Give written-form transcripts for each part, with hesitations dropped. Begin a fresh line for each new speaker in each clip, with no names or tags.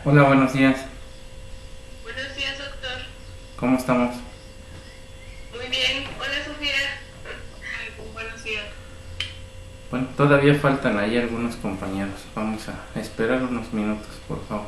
Hola, buenos días.
Buenos días, doctor.
¿Cómo estamos?
Muy bien. Hola, Sofía. Buenos días.
Bueno, todavía faltan ahí algunos compañeros. Vamos a esperar unos minutos, por favor.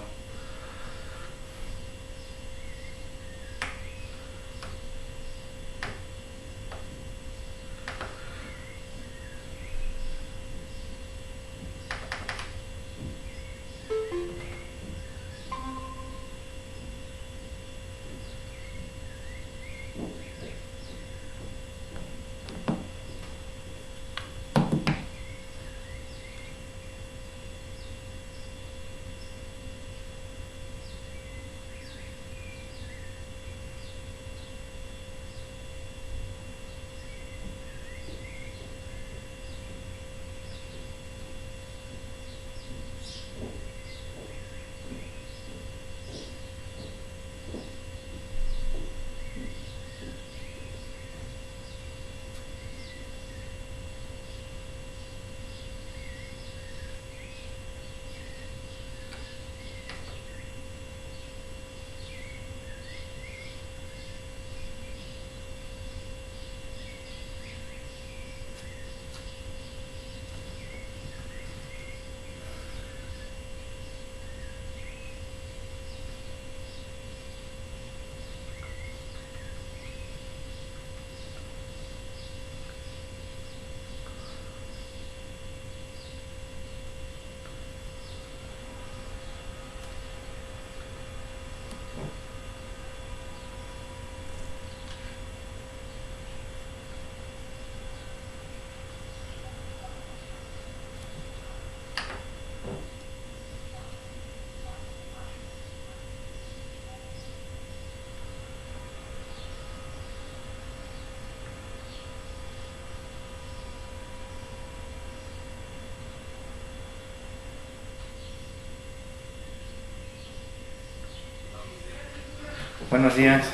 Buenos días.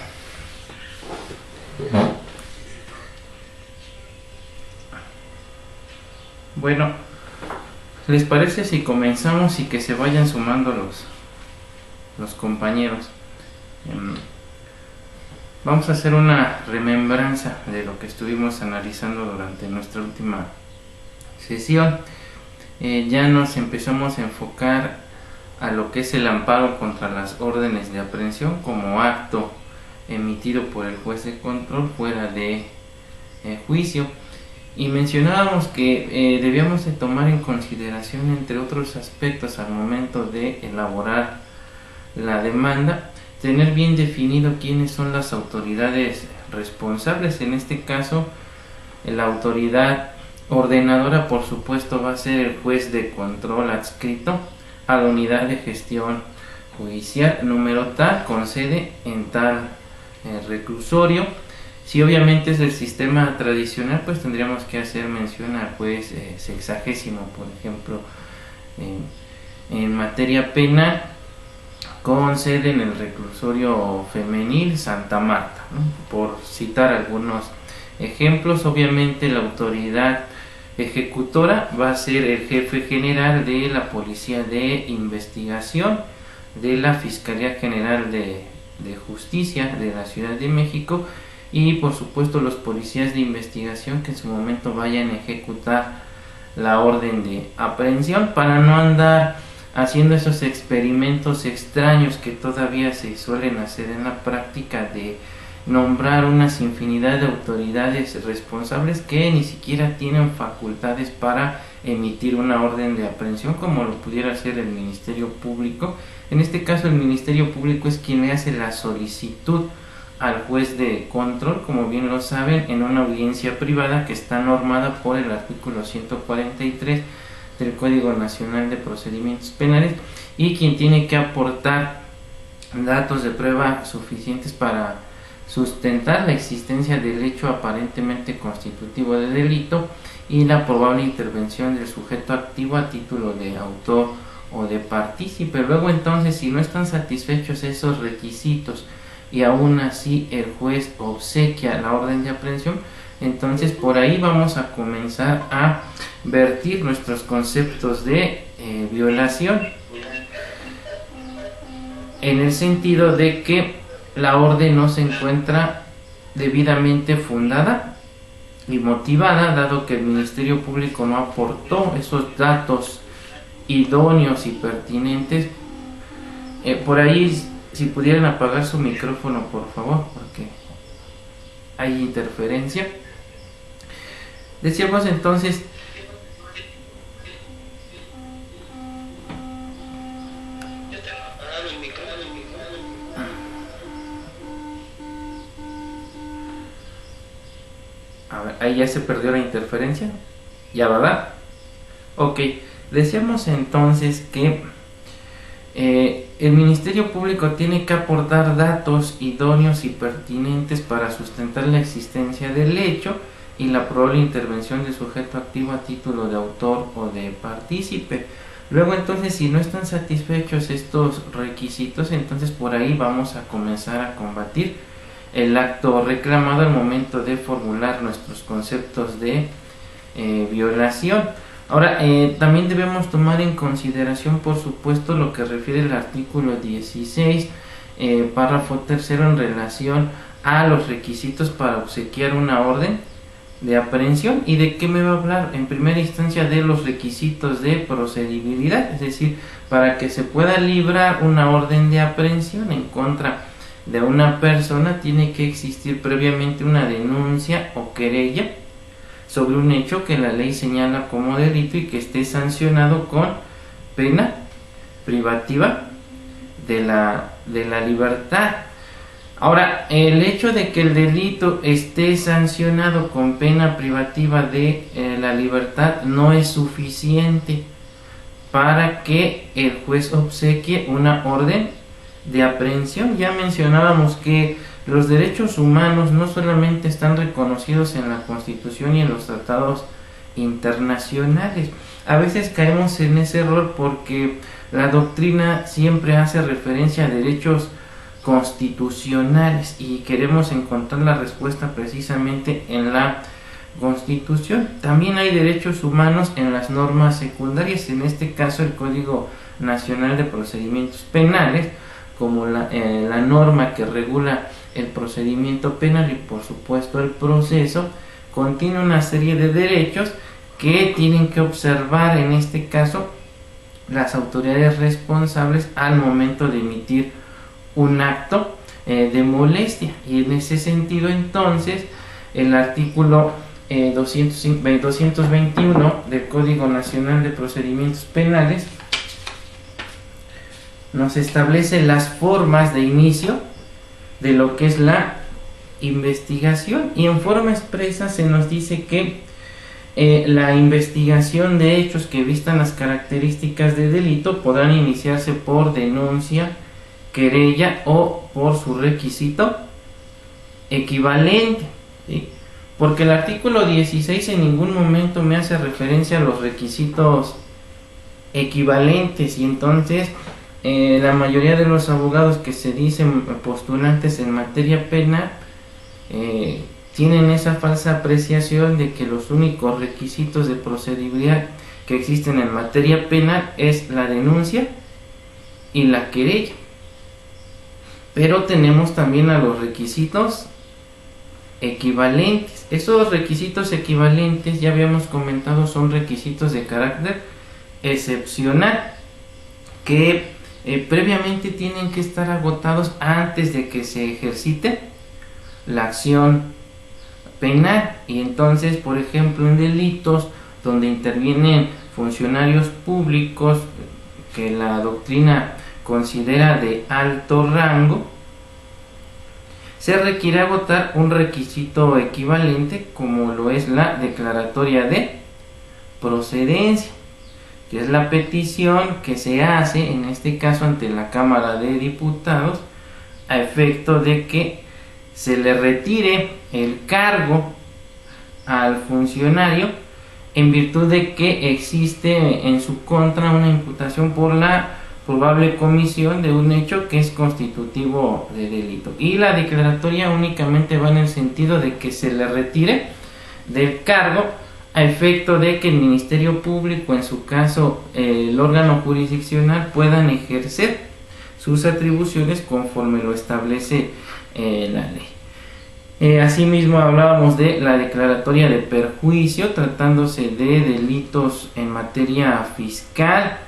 Bueno, ¿les parece si comenzamos y que se vayan sumando los compañeros? Em, Vamos a hacer una remembranza de lo que estuvimos analizando durante nuestra última sesión. Ya nos empezamos a enfocar a lo que es el amparo contra las órdenes de aprehensión como acto emitido por el juez de control fuera de juicio, y mencionábamos que debíamos de tomar en consideración, entre otros aspectos, al momento de elaborar la demanda, tener bien definido quiénes son las autoridades responsables. En este caso, la autoridad ordenadora, por supuesto, va a ser el juez de control adscrito a la unidad de gestión judicial número tal, con sede en tal reclusorio. Si obviamente es del sistema tradicional, pues tendríamos que hacer mención al juez sexagésimo, por ejemplo, en materia penal, con sede en el reclusorio femenil Santa Marta, ¿no? Por citar algunos ejemplos. Obviamente la autoridad ejecutora va a ser el jefe general de la Policía de Investigación de la Fiscalía General de Justicia de la Ciudad de México, y por supuesto los policías de investigación que en su momento vayan a ejecutar la orden de aprehensión, para no andar haciendo esos experimentos extraños que todavía se suelen hacer en la práctica, de nombrar una infinidad de autoridades responsables que ni siquiera tienen facultades para emitir una orden de aprehensión, como lo pudiera hacer el Ministerio Público. En este caso, el Ministerio Público es quien le hace la solicitud al juez de control, como bien lo saben, en una audiencia privada que está normada por el artículo 143 del Código Nacional de Procedimientos Penales, y quien tiene que aportar datos de prueba suficientes para sustentar la existencia del hecho aparentemente constitutivo de delito y la probable intervención del sujeto activo a título de autor o de partícipe. Luego, entonces, si no están satisfechos esos requisitos y aún así el juez obsequia la orden de aprehensión, entonces por ahí vamos a comenzar a vertir nuestros conceptos de violación. en el sentido de que la orden no se encuentra debidamente fundada y motivada, dado que el Ministerio Público no aportó esos datos idóneos y pertinentes. Por ahí, si pudieran apagar su micrófono, por favor, porque hay interferencia. Decíamos entonces, a ver, ahí ya se perdió la interferencia, ya, ¿verdad? Ok, decíamos entonces que el Ministerio Público tiene que aportar datos idóneos y pertinentes para sustentar la existencia del hecho y la probable intervención de sujeto activo a título de autor o de partícipe. Luego entonces, si no están satisfechos estos requisitos, entonces por ahí vamos a comenzar a combatir el acto reclamado al momento de formular nuestros conceptos de violación. Ahora, también debemos tomar en consideración, por supuesto, lo que refiere el artículo 16, párrafo tercero, en relación a los requisitos para obsequiar una orden de aprehensión. ¿Y de qué me va a hablar? En primera instancia, de los requisitos de procedibilidad, es decir, para que se pueda librar una orden de aprehensión en contra de una persona, tiene que existir previamente una denuncia o querella sobre un hecho que la ley señala como delito y que esté sancionado con pena privativa de la libertad. Ahora, el hecho de que el delito esté sancionado con pena privativa de la libertad no es suficiente para que el juez obsequie una orden de aprehensión. Ya mencionábamos que los derechos humanos no solamente están reconocidos en la Constitución y en los tratados internacionales. A veces caemos en ese error porque la doctrina siempre hace referencia a derechos constitucionales y queremos encontrar la respuesta precisamente en la Constitución. También hay derechos humanos en las normas secundarias, en este caso el Código Nacional de Procedimientos Penales, como la norma que regula el procedimiento penal y por supuesto el proceso, contiene una serie de derechos que tienen que observar en este caso las autoridades responsables al momento de emitir un acto de molestia. Y en ese sentido entonces el artículo 221 del Código Nacional de Procedimientos Penales nos establece las formas de inicio de lo que es la investigación, y en forma expresa se nos dice que la investigación de hechos que vistan las características de delito podrán iniciarse por denuncia, querella o por su requisito equivalente, ¿sí? Porque el artículo 16 en ningún momento me hace referencia a los requisitos equivalentes, y entonces la mayoría de los abogados que se dicen postulantes en materia penal tienen esa falsa apreciación de que los únicos requisitos de procedibilidad que existen en materia penal es la denuncia y la querella, pero tenemos también a los requisitos equivalentes. Esos requisitos equivalentes, ya habíamos comentado, son requisitos de carácter excepcional que previamente tienen que estar agotados antes de que se ejercite la acción penal. Y entonces, por ejemplo, en delitos donde intervienen funcionarios públicos que la doctrina considera de alto rango, se requiere agotar un requisito equivalente, como lo es la declaratoria de procedencia, que es la petición que se hace en este caso ante la Cámara de Diputados a efecto de que se le retire el cargo al funcionario en virtud de que existe en su contra una imputación por la probable comisión de un hecho que es constitutivo de delito. Y la declaratoria únicamente va en el sentido de que se le retire del cargo a efecto de que el Ministerio Público, en su caso el órgano jurisdiccional, puedan ejercer sus atribuciones conforme lo establece la ley. Asimismo hablábamos de la declaratoria de perjuicio, tratándose de delitos en materia fiscal,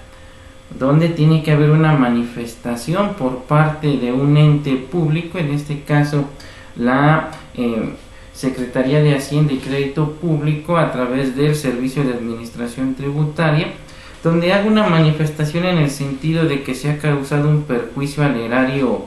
donde tiene que haber una manifestación por parte de un ente público, en este caso la Secretaría de Hacienda y Crédito Público a través del Servicio de Administración Tributaria, donde haga una manifestación en el sentido de que se ha causado un perjuicio al erario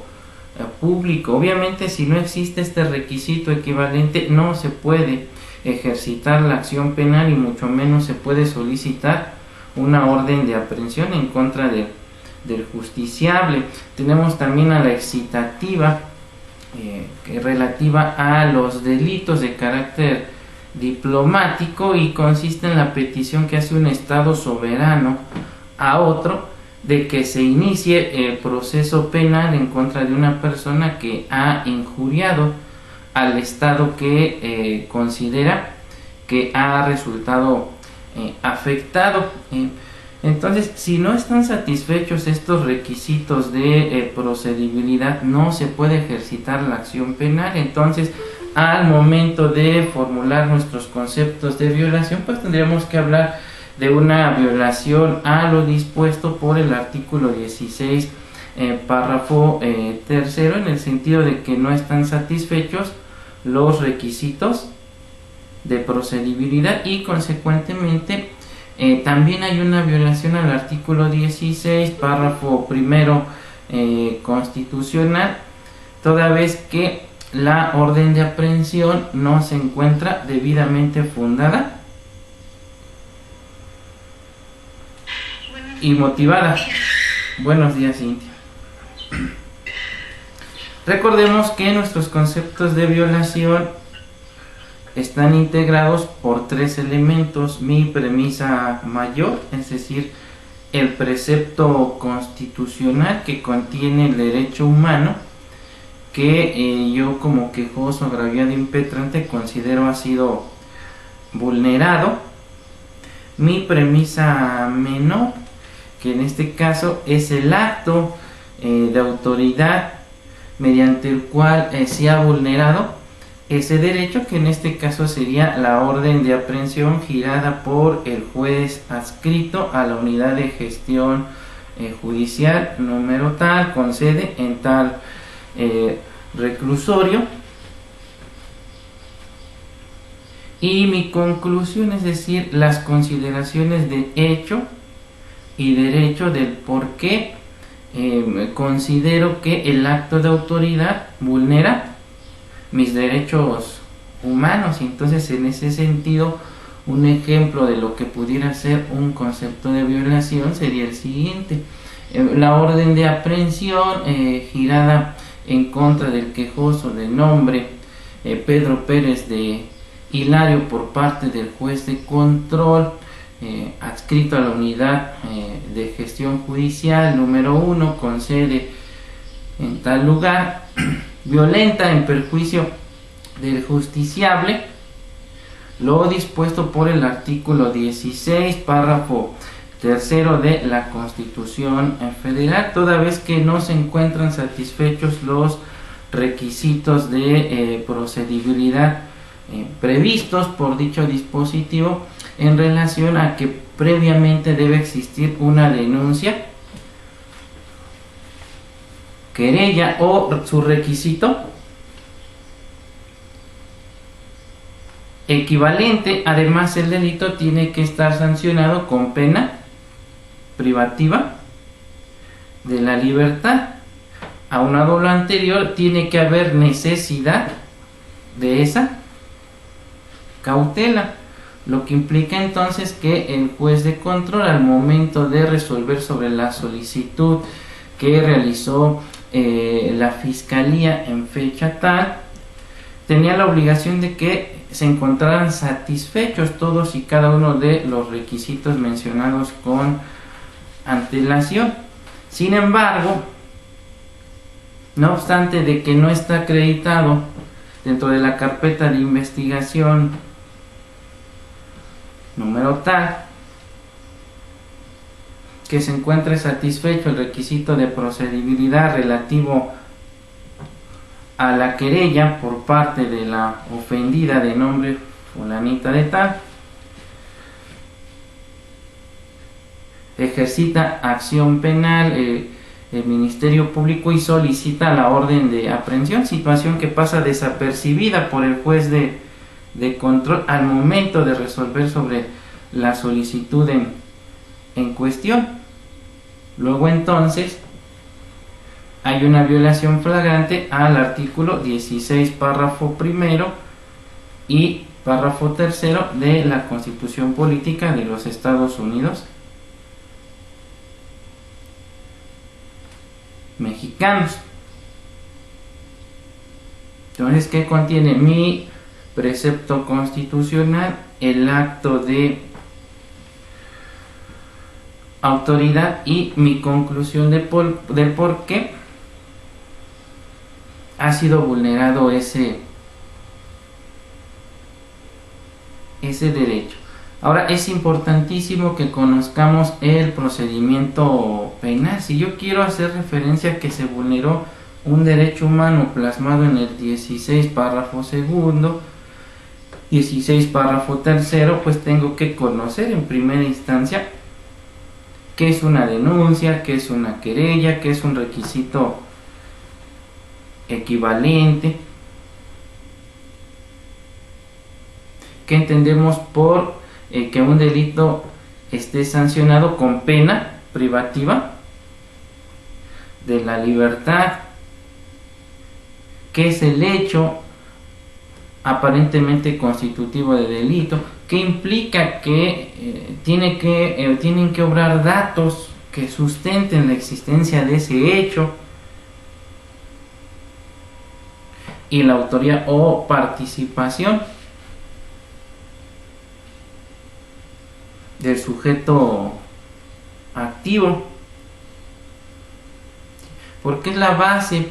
público. Obviamente, si no existe este requisito equivalente, no se puede ejercitar la acción penal y mucho menos se puede solicitar una orden de aprehensión en contra del justiciable. Tenemos también a la excitativa relativa a los delitos de carácter diplomático, y consiste en la petición que hace un Estado soberano a otro de que se inicie el proceso penal en contra de una persona que ha injuriado al Estado que considera que ha resultado afectado. Entonces, si no están satisfechos estos requisitos de procedibilidad, no se puede ejercitar la acción penal. Entonces, al momento de formular nuestros conceptos de violación, pues tendríamos que hablar de una violación a lo dispuesto por el artículo 16, párrafo tercero, en el sentido de que no están satisfechos los requisitos de procedibilidad y consecuentemente también hay una violación al artículo 16, párrafo primero constitucional, toda vez que la orden de aprehensión no se encuentra debidamente fundada y motivada. Buenos días, Cintia. Recordemos que nuestros conceptos de violación están integrados por tres elementos: mi premisa mayor, es decir, el precepto constitucional que contiene el derecho humano, que yo como quejoso, agraviado, impetrante considero ha sido vulnerado; mi premisa menor, que en este caso es el acto de autoridad mediante el cual se ha vulnerado ese derecho, que en este caso sería la orden de aprehensión girada por el juez adscrito a la unidad de gestión judicial número tal, con sede en tal reclusorio. Y mi conclusión, es decir, las consideraciones de hecho y derecho del por qué considero que el acto de autoridad vulnera mis derechos humanos. Entonces, en ese sentido, un ejemplo de lo que pudiera ser un concepto de violación sería el siguiente: la orden de aprehensión girada en contra del quejoso de nombre Pedro Pérez de Hilario por parte del juez de control adscrito a la unidad de gestión judicial número 1, con sede en tal lugar, violenta en perjuicio del justiciable lo dispuesto por el artículo 16, párrafo tercero de la Constitución Federal, toda vez que no se encuentran satisfechos los requisitos de procedibilidad previstos por dicho dispositivo, en relación a que previamente debe existir una denuncia, querella o su requisito equivalente. Además, el delito tiene que estar sancionado con pena privativa de la libertad. Aunado a lo anterior, tiene que haber necesidad de esa cautela, lo que implica entonces que el juez de control, al momento de resolver sobre la solicitud que realizó la fiscalía en fecha tal, tenía la obligación de que se encontraran satisfechos todos y cada uno de los requisitos mencionados con antelación. Sin embargo, no obstante de que no está acreditado dentro de la carpeta de investigación número tal, que se encuentre satisfecho el requisito de procedibilidad relativo a la querella por parte de la ofendida de nombre fulanita de tal, ejercita acción penal el Ministerio Público y solicita la orden de aprehensión, situación que pasa desapercibida por el juez de control al momento de resolver sobre la solicitud en cuestión. Luego entonces hay una violación flagrante al artículo 16, párrafo primero y párrafo tercero de la Constitución Política de los Estados Unidos Mexicanos. Entonces, ¿qué contiene mi precepto constitucional? El acto de autoridad y mi conclusión de por qué ha sido vulnerado ese derecho. Ahora es importantísimo que conozcamos el procedimiento penal. Si yo quiero hacer referencia a que se vulneró un derecho humano plasmado en el 16 párrafo segundo, 16 párrafo tercero, pues tengo que conocer en primera instancia qué es una denuncia, qué es una querella, qué es un requisito equivalente, qué entendemos por que un delito esté sancionado con pena privativa de la libertad, qué es el hecho aparentemente constitutivo de delito, que implica que tienen que obrar datos que sustenten la existencia de ese hecho y la autoría o participación del sujeto activo, porque es la base.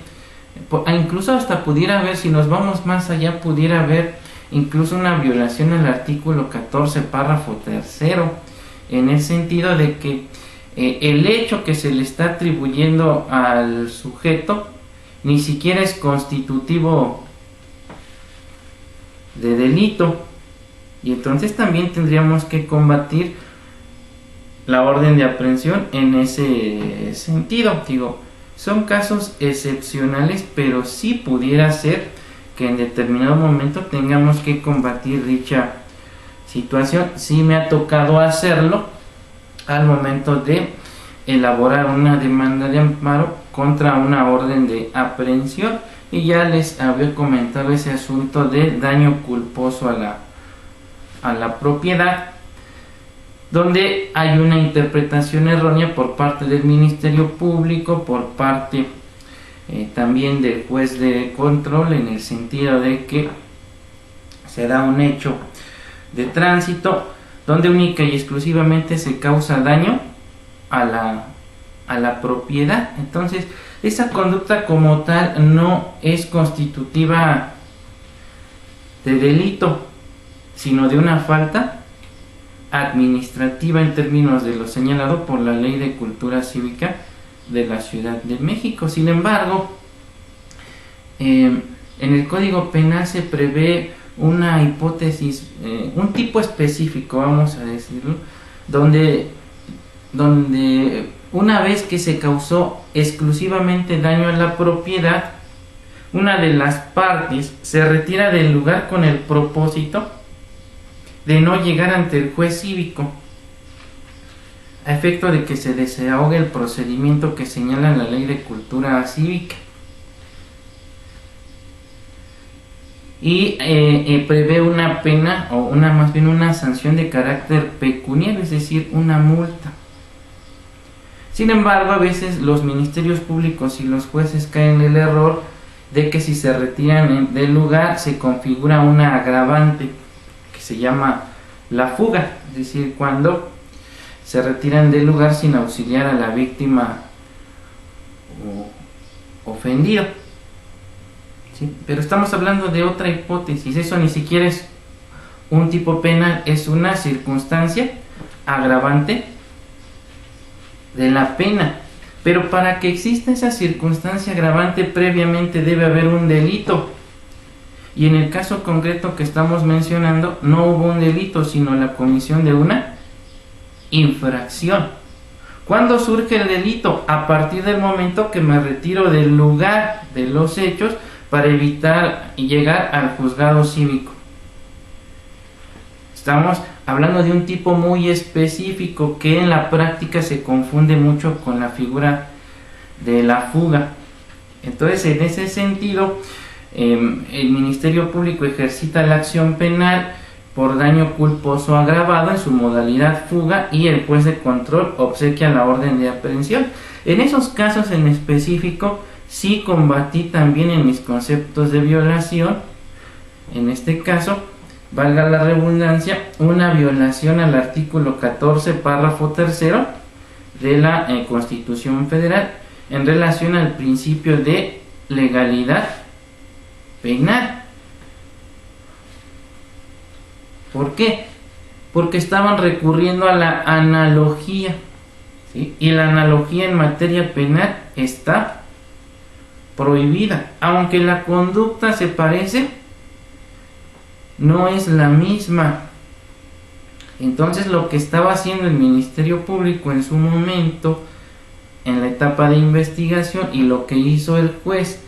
Incluso hasta pudiera haber, si nos vamos más allá, pudiera haber incluso una violación al artículo 14 párrafo tercero, en el sentido de que el hecho que se le está atribuyendo al sujeto ni siquiera es constitutivo de delito, y entonces también tendríamos que combatir la orden de aprehensión en ese sentido. Digo, son casos excepcionales, pero sí pudiera ser que en determinado momento tengamos que combatir dicha situación. Sí me ha tocado hacerlo al momento de elaborar una demanda de amparo contra una orden de aprehensión, y ya les había comentado ese asunto de daño culposo a la propiedad, donde hay una interpretación errónea por parte del Ministerio Público, por parte también del juez de control, en el sentido de que se da un hecho de tránsito donde única y exclusivamente se causa daño a la propiedad. Entonces, esa conducta como tal no es constitutiva de delito, sino de una falta administrativa en términos de lo señalado por la Ley de Cultura Cívica de la Ciudad de México. Sin embargo, en el Código Penal se prevé una hipótesis, un tipo específico, vamos a decirlo, donde una vez que se causó exclusivamente daño a la propiedad, una de las partes se retira del lugar con el propósito de no llegar ante el juez cívico, a efecto de que se desahogue el procedimiento que señala la Ley de Cultura Cívica, y prevé una pena, o más bien una sanción de carácter pecuniario, es decir, una multa. Sin embargo, a veces los ministerios públicos y los jueces caen en el error de que si se retiran del lugar se configura una agravante que se llama la fuga, es decir, cuando se retiran del lugar sin auxiliar a la víctima o ofendido. ¿Sí? Pero estamos hablando de otra hipótesis. Eso ni siquiera es un tipo penal, es una circunstancia agravante de la pena. Pero para que exista esa circunstancia agravante, previamente debe haber un delito. Y en el caso concreto que estamos mencionando, no hubo un delito, sino la comisión de una infracción. ¿Cuándo surge el delito? A partir del momento que me retiro del lugar de los hechos para evitar llegar al juzgado cívico. Estamos hablando de un tipo muy específico que en la práctica se confunde mucho con la figura de la fuga. Entonces, en ese sentido, el Ministerio Público ejercita la acción penal por daño culposo agravado en su modalidad fuga y el juez de control obsequia la orden de aprehensión. En esos casos en específico, sí combatí también en mis conceptos de violación. En este caso, valga la redundancia, una violación al artículo 14, párrafo 3 de la Constitución Federal en relación al principio de legalidad penal. ¿Por qué? Porque estaban recurriendo a la analogía, ¿sí? Y la analogía en materia penal está prohibida. Aunque la conducta se parece, no es la misma. Entonces, lo que estaba haciendo el Ministerio Público en su momento, en la etapa de investigación, y lo que hizo el juez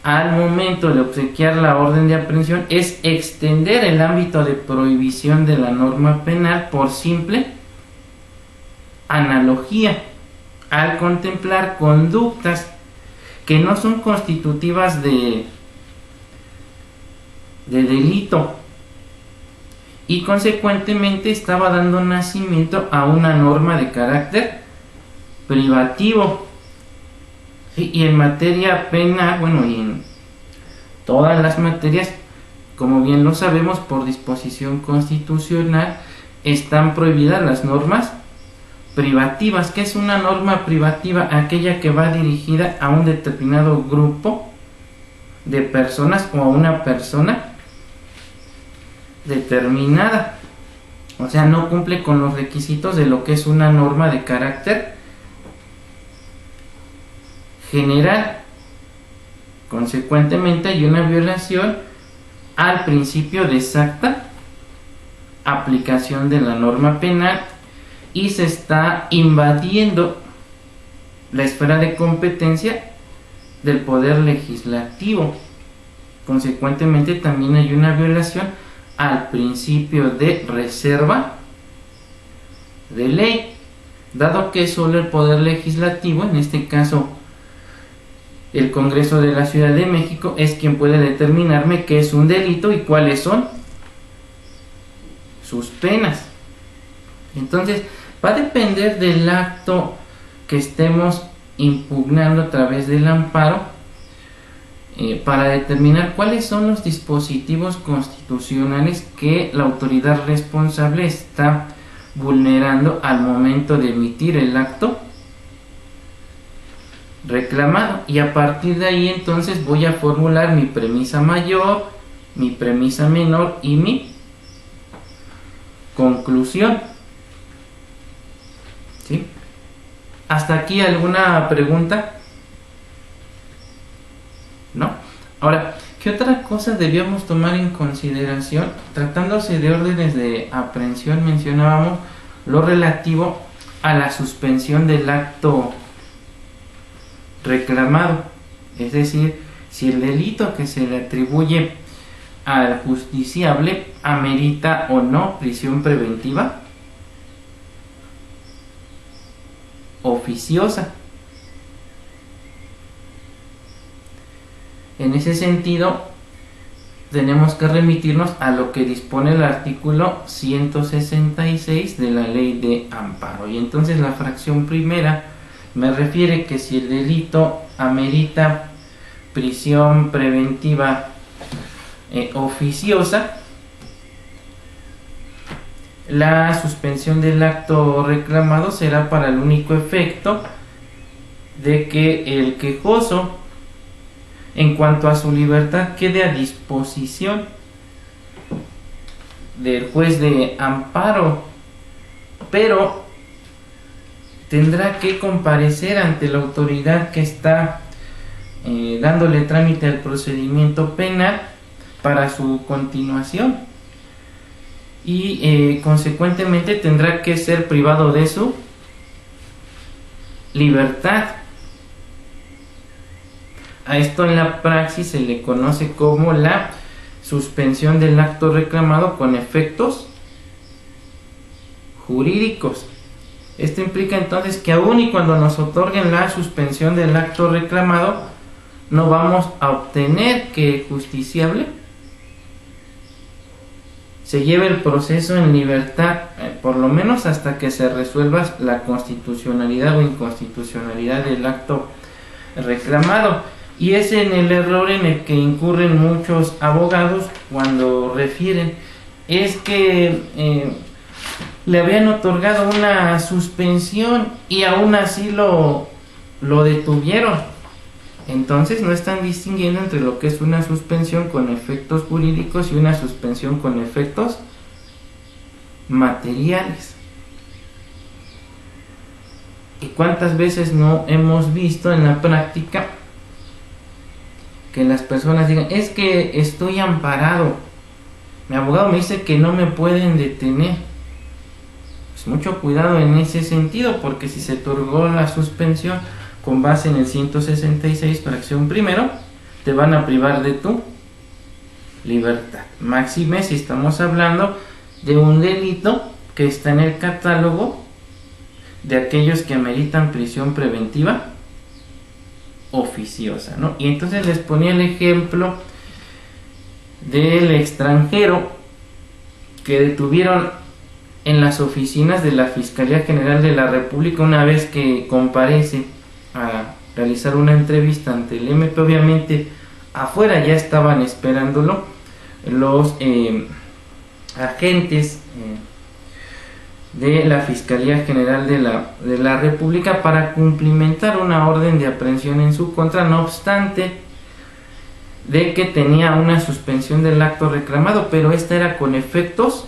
al momento de obsequiar la orden de aprehensión, es extender el ámbito de prohibición de la norma penal por simple analogía, al contemplar conductas que no son constitutivas de delito, y consecuentemente estaba dando nacimiento a una norma de carácter privativo. Sí, y en materia penal, bueno, y en todas las materias, como bien lo sabemos, por disposición constitucional, están prohibidas las normas privativas. ¿Qué es una norma privativa? Aquella que va dirigida a un determinado grupo de personas o a una persona determinada. O sea, no cumple con los requisitos de lo que es una norma de carácter general. Consecuentemente, hay una violación al principio de exacta aplicación de la norma penal y se está invadiendo la esfera de competencia del poder legislativo. Consecuentemente, también hay una violación al principio de reserva de ley, dado que solo el poder legislativo, en este caso el Congreso de la Ciudad de México, es quien puede determinarme qué es un delito y cuáles son sus penas. Entonces, va a depender del acto que estemos impugnando a través del amparo para determinar cuáles son los dispositivos constitucionales que la autoridad responsable está vulnerando al momento de emitir el acto reclamado, y a partir de ahí entonces voy a formular mi premisa mayor, mi premisa menor y mi conclusión. ¿Sí? ¿Hasta aquí alguna pregunta? ¿No? Ahora, ¿qué otra cosa debíamos tomar en consideración? Tratándose de órdenes de aprehensión, mencionábamos lo relativo a la suspensión del acto reclamado, es decir, si el delito que se le atribuye al justiciable amerita o no prisión preventiva oficiosa. En ese sentido, tenemos que remitirnos a lo que dispone el artículo 166 de la Ley de Amparo. Y entonces la fracción primera me refiere que si el delito amerita prisión preventiva oficiosa, la suspensión del acto reclamado será para el único efecto de que el quejoso, en cuanto a su libertad, quede a disposición del juez de amparo, pero tendrá que comparecer ante la autoridad que está dándole trámite al procedimiento penal para su continuación, y consecuentemente tendrá que ser privado de su libertad. A esto en la praxis se le conoce como la suspensión del acto reclamado con efectos jurídicos. Esto implica entonces que aun y cuando nos otorguen la suspensión del acto reclamado, no vamos a obtener que el justiciable se lleve el proceso en libertad, por lo menos hasta que se resuelva la constitucionalidad o inconstitucionalidad del acto reclamado. Y es en el error en el que incurren muchos abogados cuando refieren, es que le habían otorgado una suspensión y aún así lo detuvieron. Entonces no están distinguiendo entre lo que es una suspensión con efectos jurídicos y una suspensión con efectos materiales. ¿Y cuántas veces no hemos visto en la práctica que las personas digan, es que estoy amparado, mi abogado me dice que no me pueden detener? Pues mucho cuidado en ese sentido, porque si se otorgó la suspensión con base en el 166 fracción primero, te van a privar de tu libertad. Máxime si estamos hablando de un delito que está en el catálogo de aquellos que ameritan prisión preventiva oficiosa, ¿no? Y entonces les ponía el ejemplo del extranjero que detuvieron en las oficinas de la Fiscalía General de la República una vez que comparece a realizar una entrevista ante el MP. Obviamente afuera ya estaban esperándolo los agentes de la Fiscalía General de la República para cumplimentar una orden de aprehensión en su contra, no obstante de que tenía una suspensión del acto reclamado, pero esta era con efectos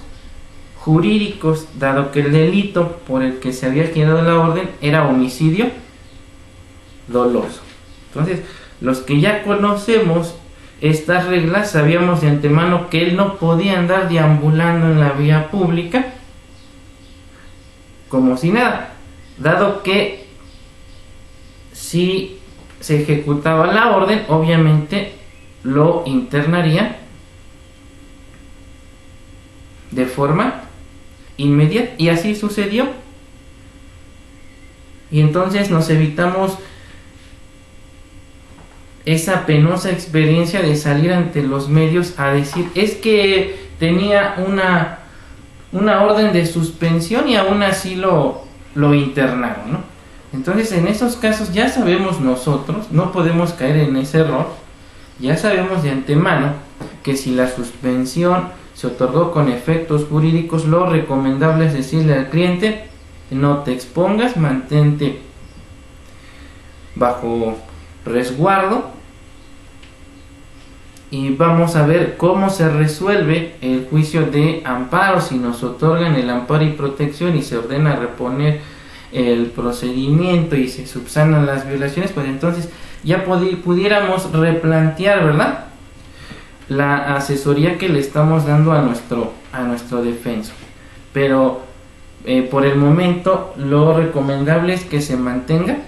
jurídicos, dado que el delito por el que se había generado la orden era homicidio doloso. Entonces, los que ya conocemos estas reglas, sabíamos de antemano que él no podía andar deambulando en la vía pública como si nada, dado que si se ejecutaba la orden, obviamente lo internaría de forma inmediata, y así sucedió. Y entonces nos evitamos esa penosa experiencia de salir ante los medios a decir, es que tenía una orden de suspensión y aún así lo internaron, ¿no? Entonces en esos casos ya sabemos nosotros, no podemos caer en ese error, ya sabemos de antemano que si la suspensión se otorgó con efectos jurídicos, lo recomendable es decirle al cliente, no te expongas, mantente bajo resguardo y vamos a ver cómo se resuelve el juicio de amparo. Si nos otorgan el amparo y protección y se ordena reponer el procedimiento y se subsanan las violaciones, pues entonces ya pudiéramos replantear, ¿verdad?, la asesoría que le estamos dando a nuestro defenso. Pero por el momento lo recomendable es que se mantenga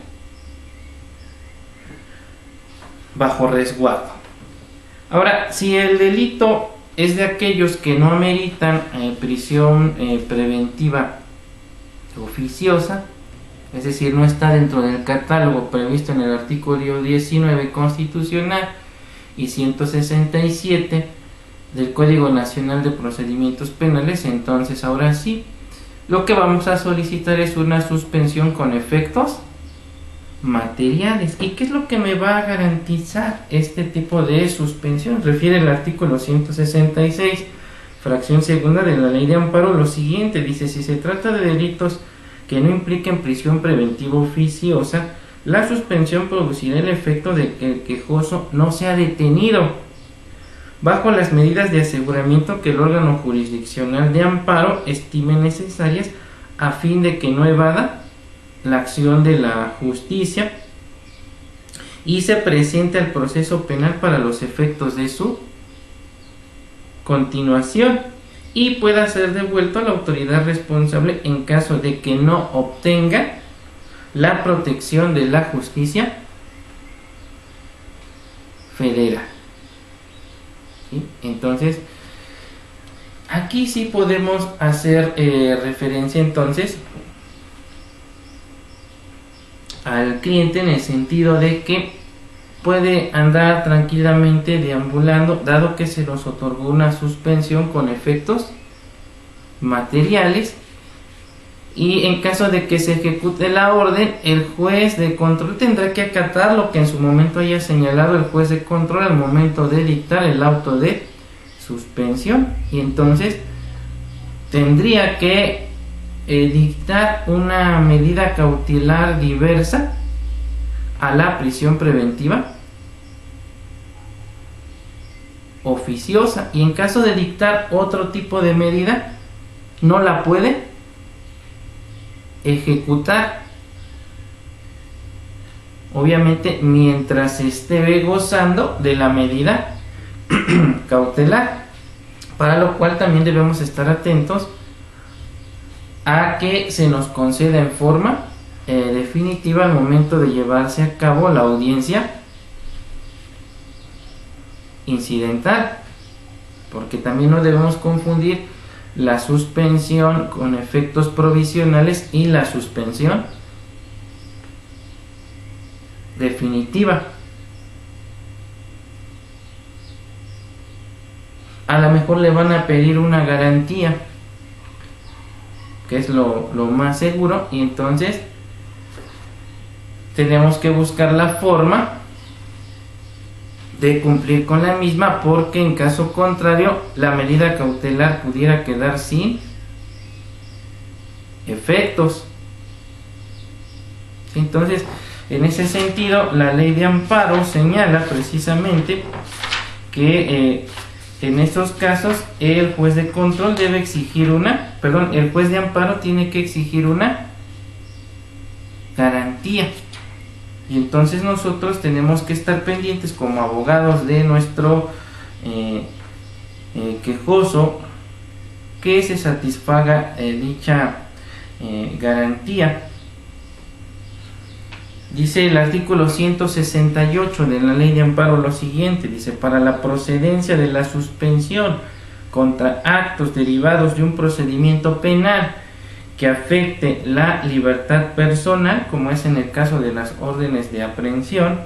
bajo resguardo. Ahora, si el delito es de aquellos que no ameritan prisión preventiva oficiosa, es decir, no está dentro del catálogo previsto en el artículo 19 constitucional y 167 del Código Nacional de Procedimientos Penales, entonces ahora sí, lo que vamos a solicitar es una suspensión con efectos materiales. ¿Y qué es lo que me va a garantizar este tipo de suspensión? Refiere el artículo 166, fracción segunda de la Ley de Amparo, lo siguiente, dice: si se trata de delitos que no impliquen prisión preventiva oficiosa, la suspensión producirá el efecto de que el quejoso no sea detenido bajo las medidas de aseguramiento que el órgano jurisdiccional de amparo estime necesarias a fin de que no evada la acción de la justicia y se presente al proceso penal para los efectos de su continuación y pueda ser devuelto a la autoridad responsable en caso de que no obtenga la protección de la justicia federal. ¿Sí? Entonces, aquí sí podemos hacer referencia entonces al cliente en el sentido de que puede andar tranquilamente deambulando, dado que se nos otorgó una suspensión con efectos materiales, y en caso de que se ejecute la orden, el juez de control tendrá que acatar lo que en su momento haya señalado el juez de control al momento de dictar el auto de suspensión, y entonces tendría que dictar una medida cautelar diversa a la prisión preventiva oficiosa, y en caso de dictar otro tipo de medida no la puede ejecutar, obviamente mientras esté gozando de la medida cautelar, para lo cual también debemos estar atentos a que se nos conceda en forma definitiva al momento de llevarse a cabo la audiencia incidental, porque también no debemos confundir la suspensión con efectos provisionales y la suspensión definitiva. A lo mejor le van a pedir una garantía, que es lo más seguro, y entonces tenemos que buscar la forma de cumplir con la misma, porque en caso contrario la medida cautelar pudiera quedar sin efectos. Entonces, en ese sentido, la ley de amparo señala precisamente que en estos casos el juez de control debe exigir el juez de amparo tiene que exigir una garantía. Y entonces nosotros tenemos que estar pendientes como abogados de nuestro quejoso que se satisfaga dicha garantía. Dice el artículo 168 de la ley de amparo lo siguiente, dice: para la procedencia de la suspensión contra actos derivados de un procedimiento penal que afecte la libertad personal, como es en el caso de las órdenes de aprehensión,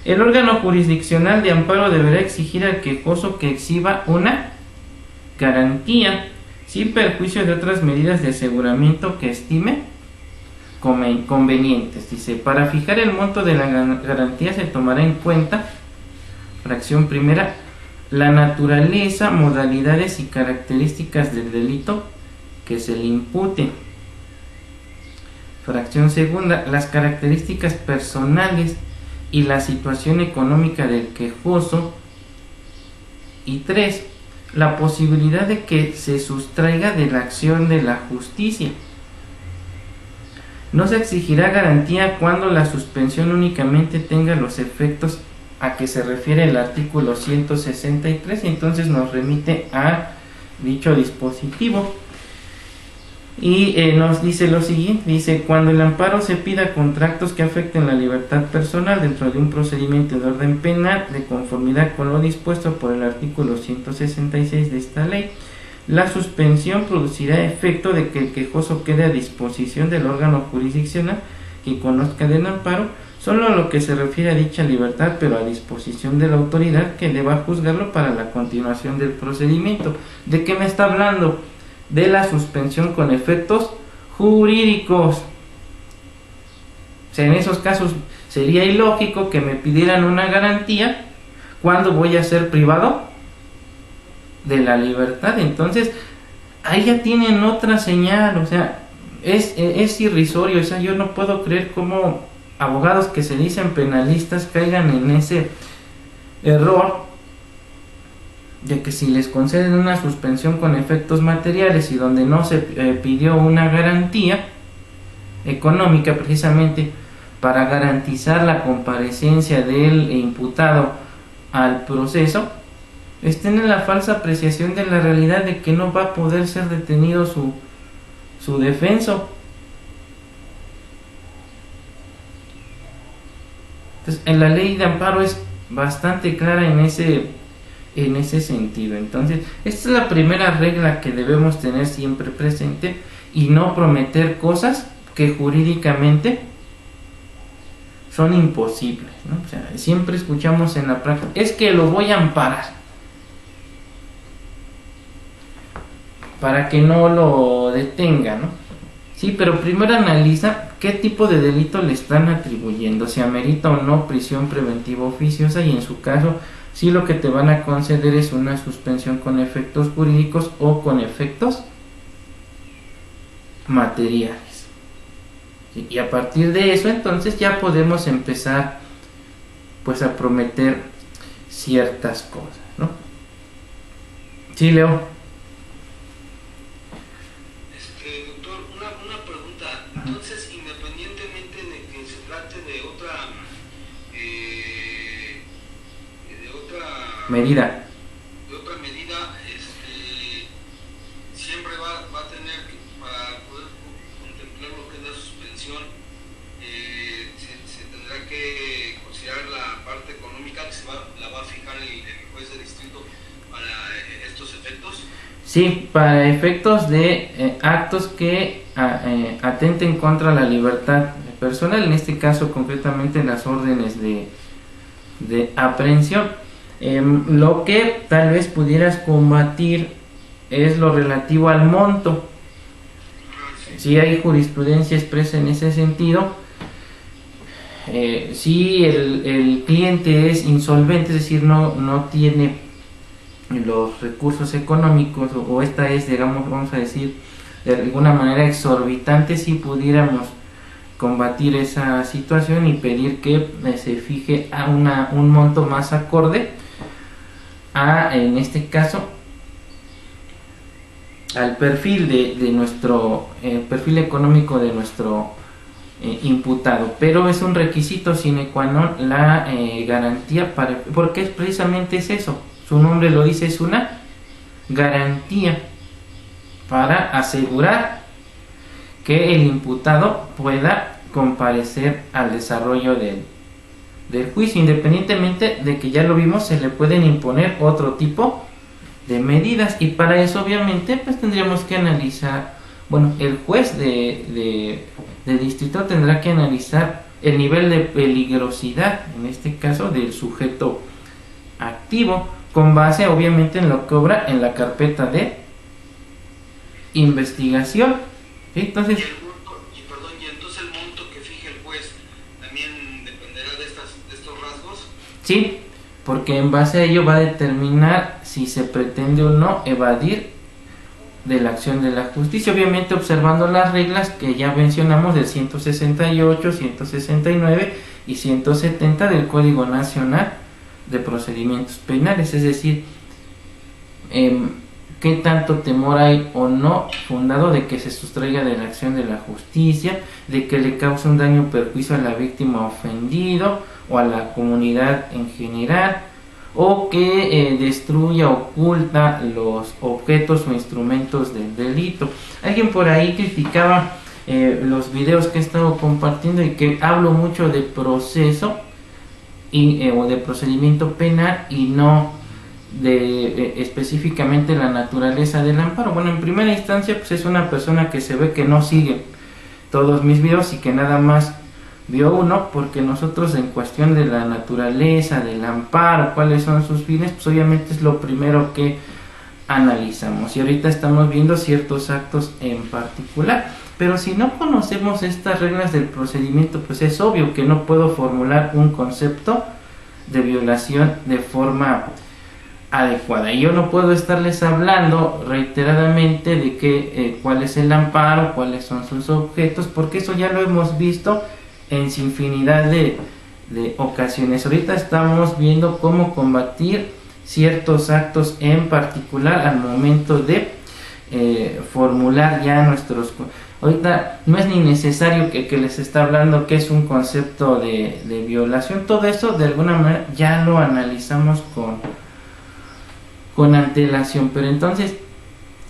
el órgano jurisdiccional de amparo deberá exigir al quejoso que exhiba una garantía, sin perjuicio de otras medidas de aseguramiento que estime convenientes. Dice: para fijar el monto de la garantía se tomará en cuenta, fracción primera, la naturaleza, modalidades y características del delito que se le impute. Fracción segunda, las características personales y la situación económica del quejoso. Y 3, la posibilidad de que se sustraiga de la acción de la justicia. No se exigirá garantía cuando la suspensión únicamente tenga los efectos a que se refiere el artículo 163, y entonces nos remite a dicho dispositivo. Y nos dice lo siguiente, dice: cuando el amparo se pida contra actos que afecten la libertad personal dentro de un procedimiento de orden penal, de conformidad con lo dispuesto por el artículo 166 de esta ley, la suspensión producirá efecto de que el quejoso quede a disposición del órgano jurisdiccional que conozca del amparo, solo a lo que se refiere a dicha libertad, pero a disposición de la autoridad que deba juzgarlo para la continuación del procedimiento. ¿De qué me está hablando? De la suspensión con efectos jurídicos. O sea, en esos casos sería ilógico que me pidieran una garantía cuando voy a ser privado de la libertad. Entonces ahí ya tienen otra señal. O sea, es irrisorio. O sea, yo no puedo creer cómo abogados que se dicen penalistas caigan en ese error de que si les conceden una suspensión con efectos materiales y donde no se pidió una garantía, económica, precisamente para garantizar la comparecencia del imputado al proceso, estén en la falsa apreciación de la realidad de que no va a poder ser detenido su defenso. Entonces, en la ley de amparo es bastante clara en ese sentido. Entonces, esta es la primera regla que debemos tener siempre presente, y no prometer cosas que jurídicamente son imposibles, ¿no? O sea, siempre escuchamos en la práctica, es que lo voy a amparar para que no lo detenga, ¿no? Sí, pero primero analiza qué tipo de delito le están atribuyendo, si amerita o no prisión preventiva oficiosa, y en su caso, si lo que te van a conceder es una suspensión con efectos jurídicos o con efectos materiales. ¿Sí? Y a partir de eso, entonces ya podemos empezar pues a prometer ciertas cosas, ¿no? Sí, Leo.
Doctor, una pregunta. Entonces, independientemente de que se trate de otra
medida,
siempre va a tener que, para poder contemplar lo que es la suspensión, se tendrá que considerar la parte económica que la va a fijar el juez de distrito para estos efectos.
Sí, para efectos de actos que atenten contra la libertad personal, en este caso concretamente las órdenes de aprehensión. Lo que tal vez pudieras combatir es lo relativo al monto. Si hay jurisprudencia expresa en ese sentido, si el cliente es insolvente, es decir, no tiene los recursos económicos, o esta es, digamos, vamos a decir, de alguna manera exorbitante, si pudiéramos combatir esa situación y pedir que se fije a un monto más acorde en este caso, al perfil de nuestro perfil económico de nuestro imputado. Pero es un requisito sine qua non la garantía, porque precisamente es eso, su nombre lo dice, es una garantía para asegurar que el imputado pueda comparecer al desarrollo del juicio. Independientemente de que ya lo vimos, se le pueden imponer otro tipo de medidas, y para eso obviamente pues tendríamos que analizar, bueno, el juez de distrito tendrá que analizar el nivel de peligrosidad, en este caso del sujeto activo, con base obviamente en lo que obra en la carpeta de investigación. ¿Sí? Entonces, sí, porque en base a ello va a determinar si se pretende o no evadir de la acción de la justicia, obviamente observando las reglas que ya mencionamos del 168, 169 y 170 del Código Nacional de Procedimientos Penales, es decir, qué tanto temor hay o no fundado de que se sustraiga de la acción de la justicia, de que le cause un daño o perjuicio a la víctima ofendido o a la comunidad en general, o que destruya, oculta los objetos o instrumentos del delito. Alguien por ahí criticaba los videos que he estado compartiendo y que hablo mucho de proceso o de procedimiento penal y no de específicamente la naturaleza del amparo. Bueno, en primera instancia pues es una persona que se ve que no sigue todos mis videos y que nada más vio uno, porque nosotros en cuestión de la naturaleza del amparo, cuáles son sus fines, pues obviamente es lo primero que analizamos, y ahorita estamos viendo ciertos actos en particular. Pero si no conocemos estas reglas del procedimiento, pues es obvio que no puedo formular un concepto de violación de forma adecuada, y yo no puedo estarles hablando reiteradamente de que cuál es el amparo, cuáles son sus objetos, porque eso ya lo hemos visto en infinidad de ocasiones. Ahorita estamos viendo cómo combatir ciertos actos en particular al momento de formular ya Ahorita no es ni necesario que les está hablando que es un concepto de violación. Todo eso de alguna manera ya lo analizamos con antelación. Pero entonces,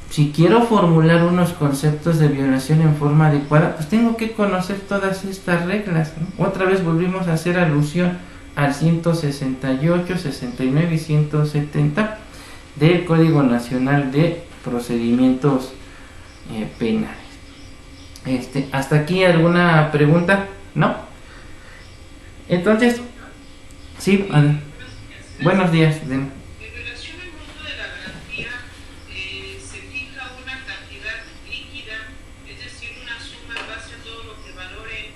si quiero formular unos conceptos de violación en forma adecuada, pues tengo que conocer todas estas reglas, ¿no? Otra vez volvimos a hacer alusión al 168, 69 y 170 del Código Nacional de Procedimientos Penales. ¿Hasta aquí alguna pregunta? ¿No? Entonces, sí, buenos días.
En relación al monto de la garantía, ¿se fija una cantidad líquida, es decir, una suma en base a todo lo que valore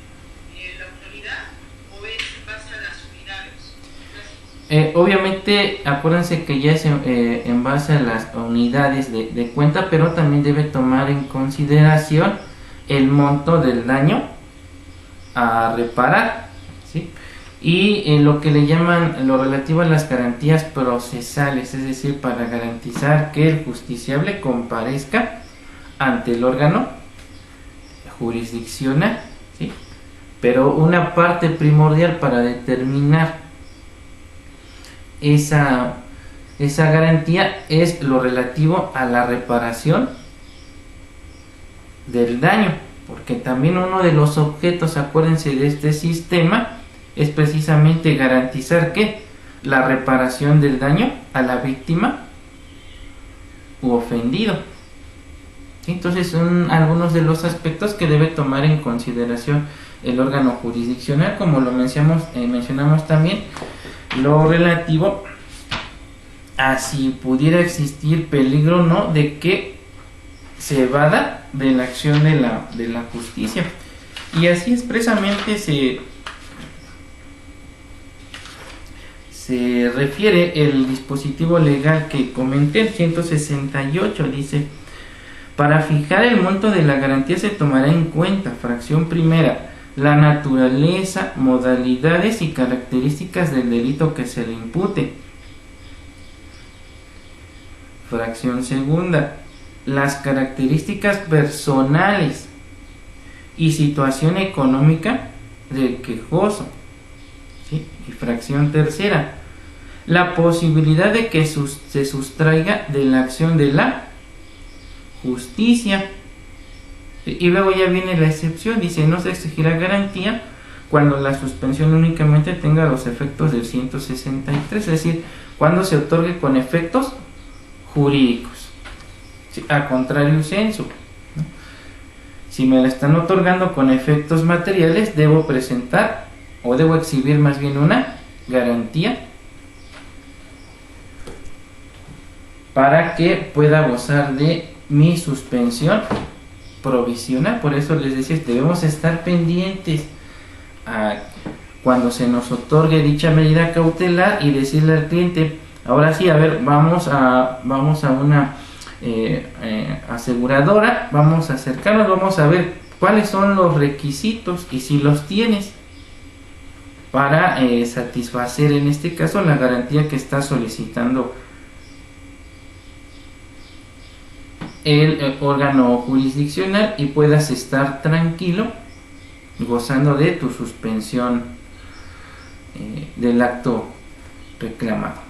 la autoridad, o es en base a las unidades? Gracias.
Obviamente, acuérdense que ya es en base a las unidades de cuenta, pero también debe tomar en consideración el monto del daño a reparar, ¿sí? Y lo que le llaman lo relativo a las garantías procesales, es decir, para garantizar que el justiciable comparezca ante el órgano jurisdiccional, ¿sí? Pero una parte primordial para determinar esa garantía es lo relativo a la reparación del daño, porque también uno de los objetos, acuérdense, de este sistema es precisamente garantizar que la reparación del daño a la víctima u ofendido. Entonces son algunos de los aspectos que debe tomar en consideración el órgano jurisdiccional, como lo mencionamos también lo relativo a si pudiera existir peligro o no de que se evada de la acción de la justicia. Y así expresamente se refiere el dispositivo legal que comenté, el 168, dice: para fijar el monto de la garantía se tomará en cuenta, fracción primera, la naturaleza, modalidades y características del delito que se le impute. Fracción segunda, las características personales y situación económica del quejoso, ¿sí? Y fracción tercera, la posibilidad de que se sustraiga de la acción de la justicia. Y luego ya viene la excepción, dice: no se exigirá garantía cuando la suspensión únicamente tenga los efectos del 163, es decir, cuando se otorgue con efectos jurídicos. A contrario sensu, ¿no? Si me la están otorgando con efectos materiales, debo presentar o debo exhibir más bien una garantía para que pueda gozar de mi suspensión provisional. Por eso les decía, debemos estar pendientes a cuando se nos otorgue dicha medida cautelar y decirle al cliente: ahora sí, a ver, vamos a una aseguradora, vamos a acercarnos, vamos a ver cuáles son los requisitos y si los tienes para satisfacer en este caso la garantía que está solicitando el órgano jurisdiccional, y puedas estar tranquilo gozando de tu suspensión del acto reclamado.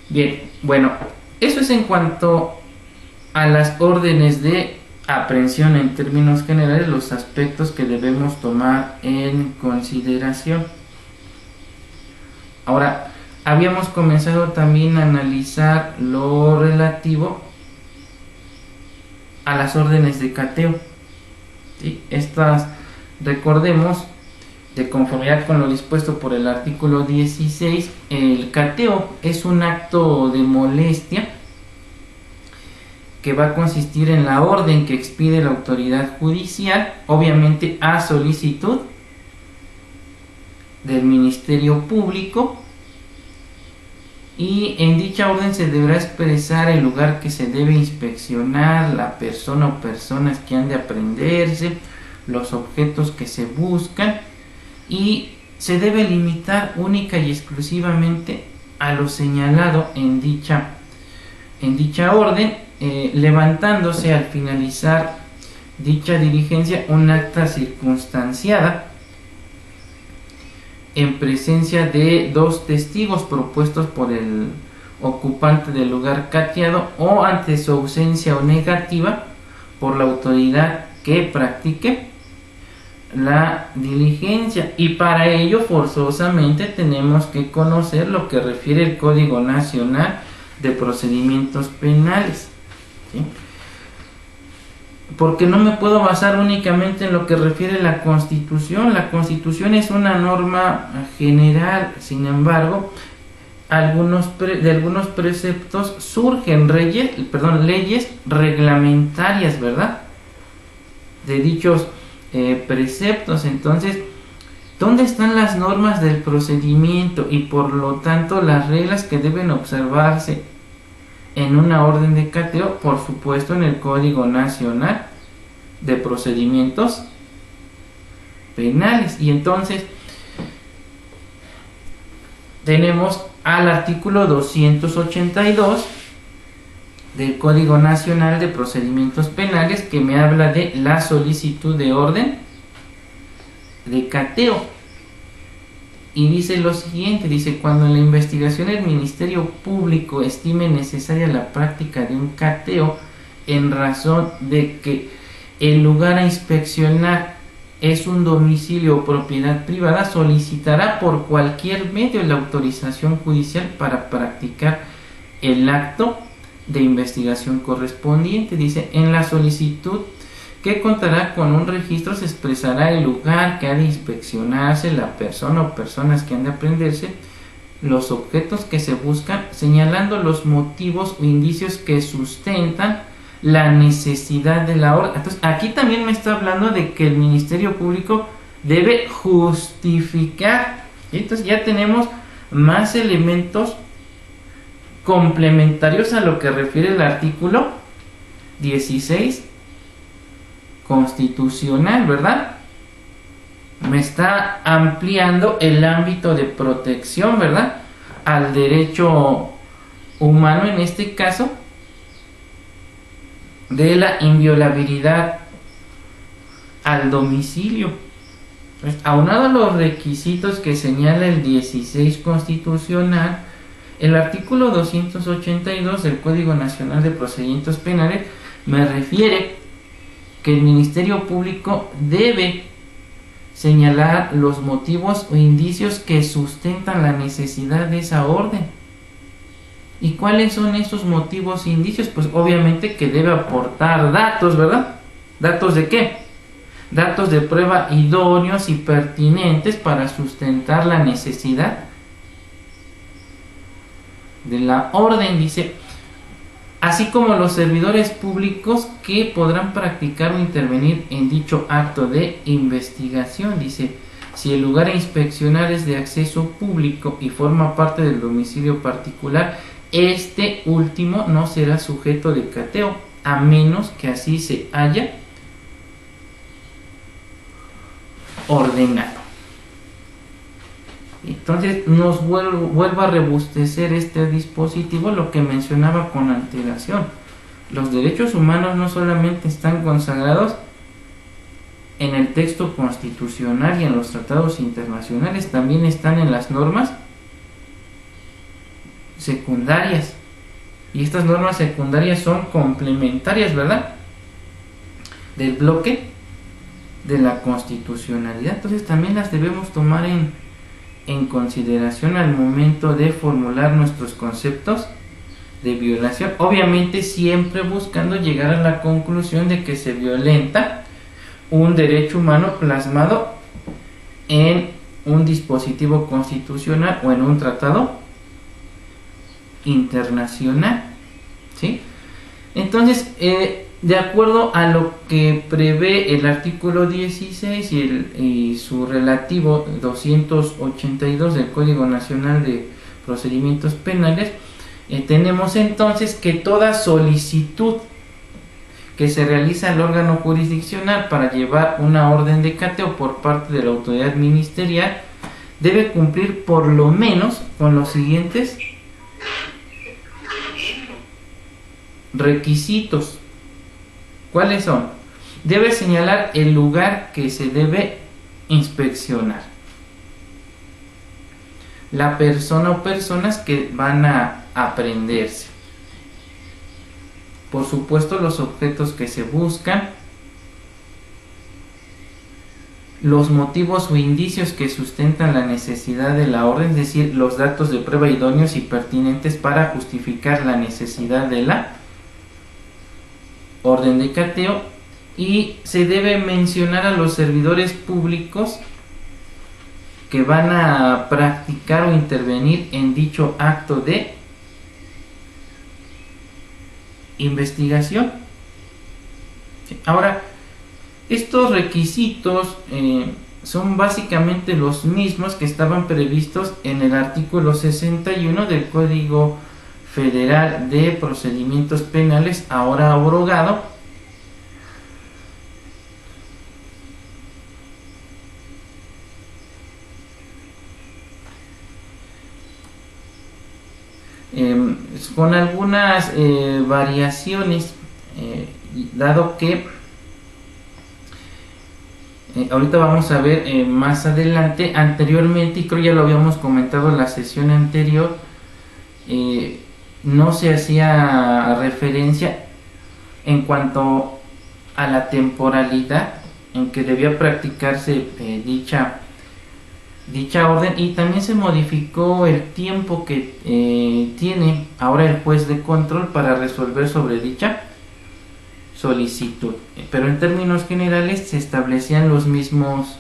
Bien, bueno, eso es en cuanto a las órdenes de aprehensión en términos generales, los aspectos que debemos tomar en consideración. Ahora, habíamos comenzado también a analizar lo relativo a las órdenes de cateo, ¿sí? Estas, recordemos, de conformidad con lo dispuesto por el artículo 16, el cateo es un acto de molestia que va a consistir en la orden que expide la autoridad judicial, obviamente a solicitud del Ministerio Público, y en dicha orden se deberá expresar el lugar que se debe inspeccionar, la persona o personas que han de aprehenderse, los objetos que se buscan, y se debe limitar única y exclusivamente a lo señalado en dicha orden, levantándose al finalizar dicha diligencia un acta circunstanciada en presencia de dos testigos propuestos por el ocupante del lugar cateado o ante su ausencia o negativa por la autoridad que practique la diligencia, y para ello forzosamente tenemos que conocer lo que refiere el Código Nacional de Procedimientos Penales, ¿sí? Porque no me puedo basar únicamente en lo que refiere la Constitución. La Constitución es una norma general, sin embargo, de algunos preceptos surgen leyes reglamentarias, ¿verdad? De dichos preceptos. Entonces, ¿dónde están las normas del procedimiento y por lo tanto las reglas que deben observarse en una orden de cateo? Por supuesto, en el Código Nacional de Procedimientos Penales. Y entonces tenemos al artículo 282 del Código Nacional de Procedimientos Penales, que me habla de la solicitud de orden de cateo, y dice lo siguiente: dice, cuando en la investigación el Ministerio Público estime necesaria la práctica de un cateo en razón de que el lugar a inspeccionar es un domicilio o propiedad privada, solicitará por cualquier medio la autorización judicial para practicar el acto de investigación correspondiente. Dice, en la solicitud, que contará con un registro, se expresará el lugar que ha de inspeccionarse, la persona o personas que han de aprenderse, los objetos que se buscan, señalando los motivos o indicios que sustentan la necesidad de la orden. Entonces, aquí también me está hablando de que el Ministerio Público debe justificar. Entonces ya tenemos más elementos complementarios a lo que refiere el artículo 16 constitucional, ¿verdad? Me está ampliando el ámbito de protección, ¿verdad?, al derecho humano, en este caso, de la inviolabilidad al domicilio. Pues, aunado a los requisitos que señala el 16 constitucional, el artículo 282 del Código Nacional de Procedimientos Penales me refiere que el Ministerio Público debe señalar los motivos o indicios que sustentan la necesidad de esa orden. ¿Y cuáles son esos motivos e indicios? Pues obviamente que debe aportar datos, ¿verdad? ¿Datos de qué? Datos de prueba idóneos y pertinentes para sustentar la necesidad de la orden. Dice, así como los servidores públicos que podrán practicar o intervenir en dicho acto de investigación. Dice, si el lugar a inspeccionar es de acceso público y forma parte del domicilio particular, este último no será sujeto de cateo, a menos que así se haya ordenado. Entonces nos vuelvo a rebustecer este dispositivo, lo que mencionaba con antelación. Los derechos humanos no solamente están consagrados en el texto constitucional y en los tratados internacionales, también están en las normas secundarias, y estas normas secundarias son complementarias, ¿verdad?, del bloque de la constitucionalidad. Entonces también las debemos tomar en consideración al momento de formular nuestros conceptos de violación, obviamente siempre buscando llegar a la conclusión de que se violenta un derecho humano plasmado en un dispositivo constitucional o en un tratado internacional, ¿sí? Entonces, de acuerdo a lo que prevé el artículo 16 y su relativo 282 del Código Nacional de Procedimientos Penales, tenemos entonces que toda solicitud que se realiza al órgano jurisdiccional para llevar una orden de cateo por parte de la autoridad ministerial debe cumplir por lo menos con los siguientes requisitos. ¿Cuáles son? debe señalar el lugar que se debe inspeccionar, la persona o personas que van a aprenderse, por supuesto los objetos que se buscan, los motivos o indicios que sustentan la necesidad de la orden, es decir, los datos de prueba idóneos y pertinentes para justificar la necesidad de la orden de cateo, y se debe mencionar a los servidores públicos que van a practicar o intervenir en dicho acto de investigación. Ahora, estos requisitos son básicamente los mismos que estaban previstos en el artículo 61 del Código Federal de Procedimientos Penales, ahora abrogado. Con algunas variaciones, dado que ahorita vamos a ver más adelante, anteriormente, y creo ya lo habíamos comentado en la sesión anterior, no se hacía referencia en cuanto a la temporalidad en que debía practicarse dicha orden, y también se modificó el tiempo que tiene ahora el juez de control para resolver sobre dicha solicitud, pero en términos generales se establecían los mismos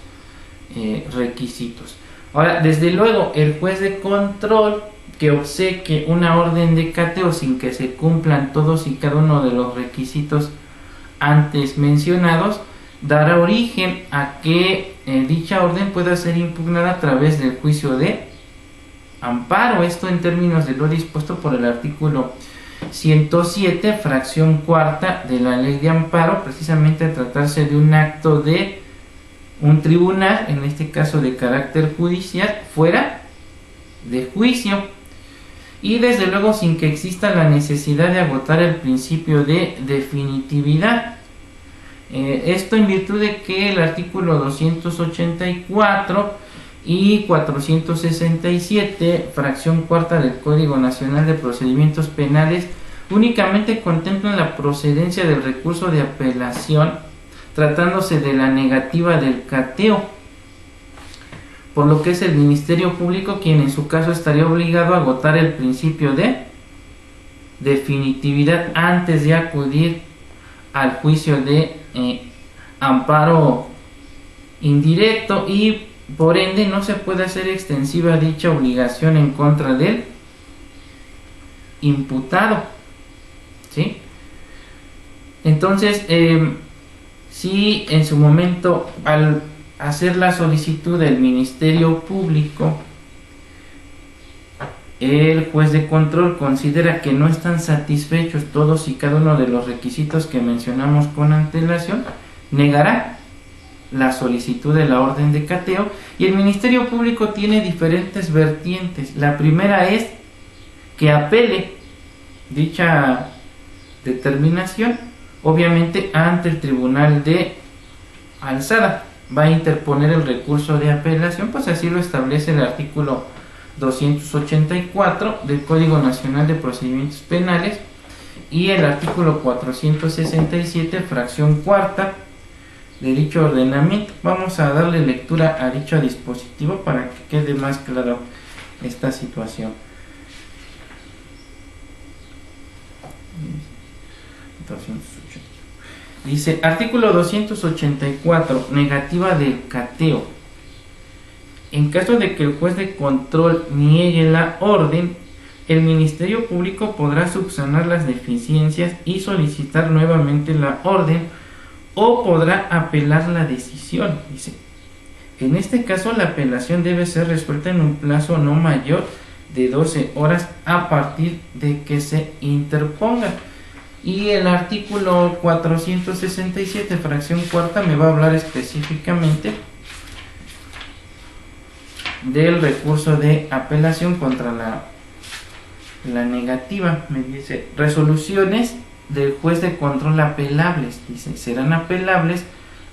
requisitos. Ahora, desde luego, el juez de control que obsequie una orden de cateo sin que se cumplan todos y cada uno de los requisitos antes mencionados, dará origen a que dicha orden pueda ser impugnada a través del juicio de amparo. Esto en términos de lo dispuesto por el artículo 107, fracción cuarta de la ley de amparo, precisamente al tratarse de un acto de un tribunal, en este caso de carácter judicial, fuera de juicio, y desde luego sin que exista la necesidad de agotar el principio de definitividad. Esto en virtud de que el artículo 284 y 467, fracción cuarta del Código Nacional de Procedimientos Penales, únicamente contemplan la procedencia del recurso de apelación tratándose de la negativa del cateo, por lo que es el Ministerio Público quien en su caso estaría obligado a agotar el principio de definitividad antes de acudir al juicio de amparo indirecto, y por ende no se puede hacer extensiva dicha obligación en contra del imputado, ¿sí? Entonces, si en su momento al hacer la solicitud del Ministerio Público el juez de control considera que no están satisfechos todos y cada uno de los requisitos que mencionamos con antelación, negará la solicitud de la orden de cateo, y el Ministerio Público tiene diferentes vertientes. La primera es que apele dicha determinación, obviamente ante el Tribunal de Alzada. Va a interponer el recurso de apelación, pues así lo establece el artículo 284 del Código Nacional de Procedimientos Penales y el artículo 467, fracción cuarta de dicho ordenamiento. Vamos a darle lectura a dicho dispositivo para que quede más claro esta situación. Dice, artículo 284, negativa del cateo. En caso de que el juez de control niegue la orden, el Ministerio Público podrá subsanar las deficiencias y solicitar nuevamente la orden, o podrá apelar la decisión. Dice, en este caso la apelación debe ser resuelta en un plazo no mayor de 12 horas a partir de que se interponga. Y el artículo 467, fracción cuarta, me va a hablar específicamente del recurso de apelación contra la negativa. Me dice, resoluciones del juez de control apelables. Dice, serán apelables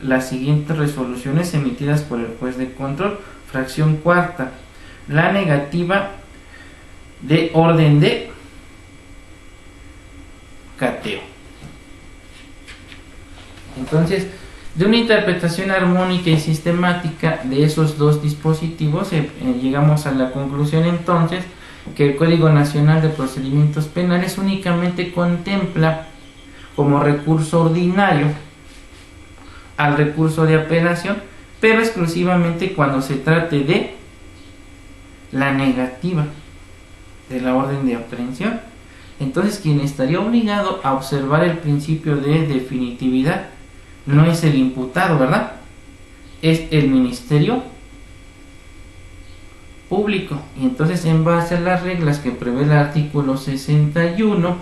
las siguientes resoluciones emitidas por el juez de control. Fracción cuarta, la negativa de orden de cateo. Entonces, de una interpretación armónica y sistemática de esos dos dispositivos, llegamos a la conclusión entonces que el Código Nacional de Procedimientos Penales únicamente contempla como recurso ordinario al recurso de apelación, pero exclusivamente cuando se trate de la negativa de la orden de aprehensión. Entonces, quien estaría obligado a observar el principio de definitividad no es el imputado, ¿verdad? Es el Ministerio Público. Y entonces, en base a las reglas que prevé el artículo 61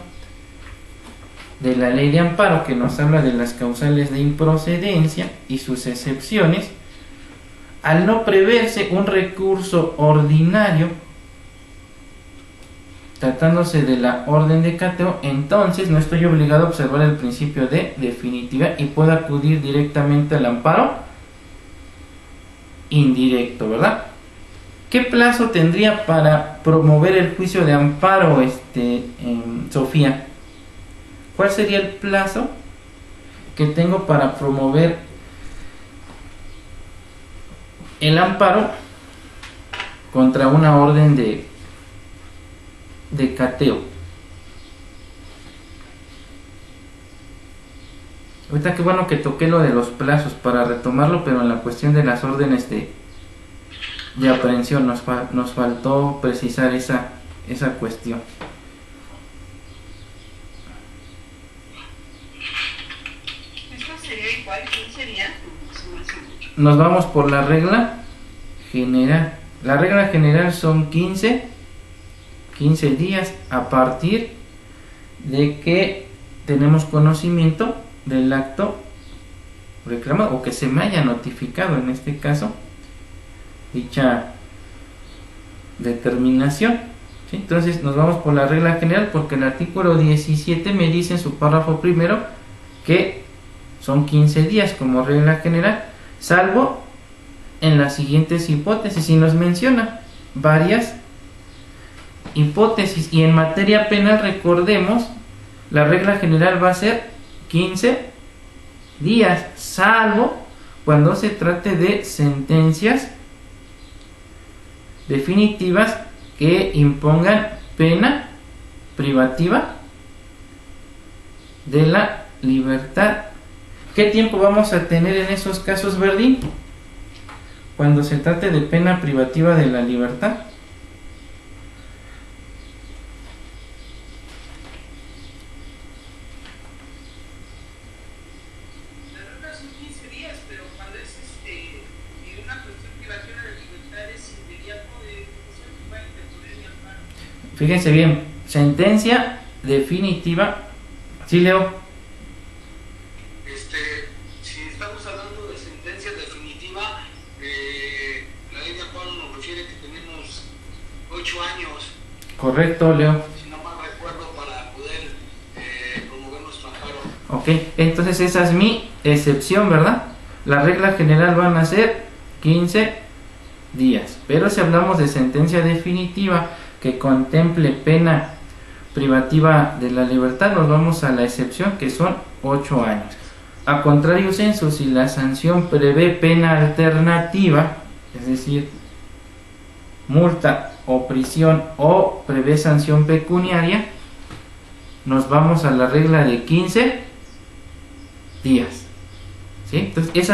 de la Ley de Amparo, que nos habla de las causales de improcedencia y sus excepciones, al no preverse un recurso ordinario tratándose de la orden de cateo, entonces no estoy obligado a observar el principio de definitividad y puedo acudir directamente al amparo indirecto, ¿verdad? ¿Qué plazo tendría para promover el juicio de amparo, Sofía? ¿Cuál sería el plazo que tengo para promover el amparo contra una orden de cateo? Ahorita qué bueno que toqué lo de los plazos para retomarlo, pero en la cuestión de las órdenes de aprehensión nos faltó precisar esa cuestión.
¿Esto sería igual? ¿Quién sería?
Nos vamos por la regla general. La regla general son 15 días a partir de que tenemos conocimiento del acto reclamado o que se me haya notificado, en este caso, dicha determinación, ¿sí? Entonces nos vamos por la regla general porque el artículo 17 me dice en su párrafo primero que son 15 días como regla general, salvo en las siguientes hipótesis, y nos menciona varias hipótesis. Y en materia penal, recordemos, la regla general va a ser 15 días, salvo cuando se trate de sentencias definitivas que impongan pena privativa de la libertad. ¿Qué tiempo vamos a tener en esos casos, Verdín? Cuando se trate de pena privativa de la libertad.
La regla son 15 días, pero cuando es una cuestión privativa de la libertad es inmediato de ejecución que va a interponer mi amparo.
Fíjense bien, sentencia definitiva. ¿Sí, Leo?
Si estamos hablando de sentencia definitiva, la ley de amparo nos refiere que tenemos 8 años.
Correcto, Leo.
Si no mal recuerdo, para poder promover nuestro amparo.
Ok, entonces esa es mi excepción, ¿verdad? La regla general van a ser 15 días. Pero si hablamos de sentencia definitiva que contemple pena privativa de la libertad, nos vamos a la excepción, que son 8 años. A contrario censo, si la sanción prevé pena alternativa, es decir, multa o prisión, o prevé sanción pecuniaria, nos vamos a la regla de 15 días. ¿Sí? Entonces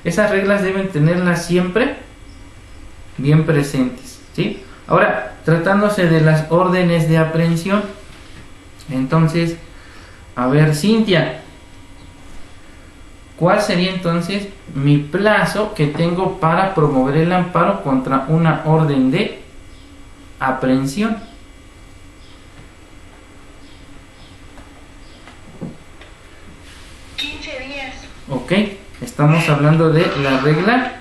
esas reglas deben tenerlas siempre bien presentes. ¿Sí? Ahora, tratándose de las órdenes de aprehensión, entonces, a ver, Cintia, ¿cuál sería entonces mi plazo que tengo para promover el amparo contra una orden de aprehensión? Ok, estamos hablando de la regla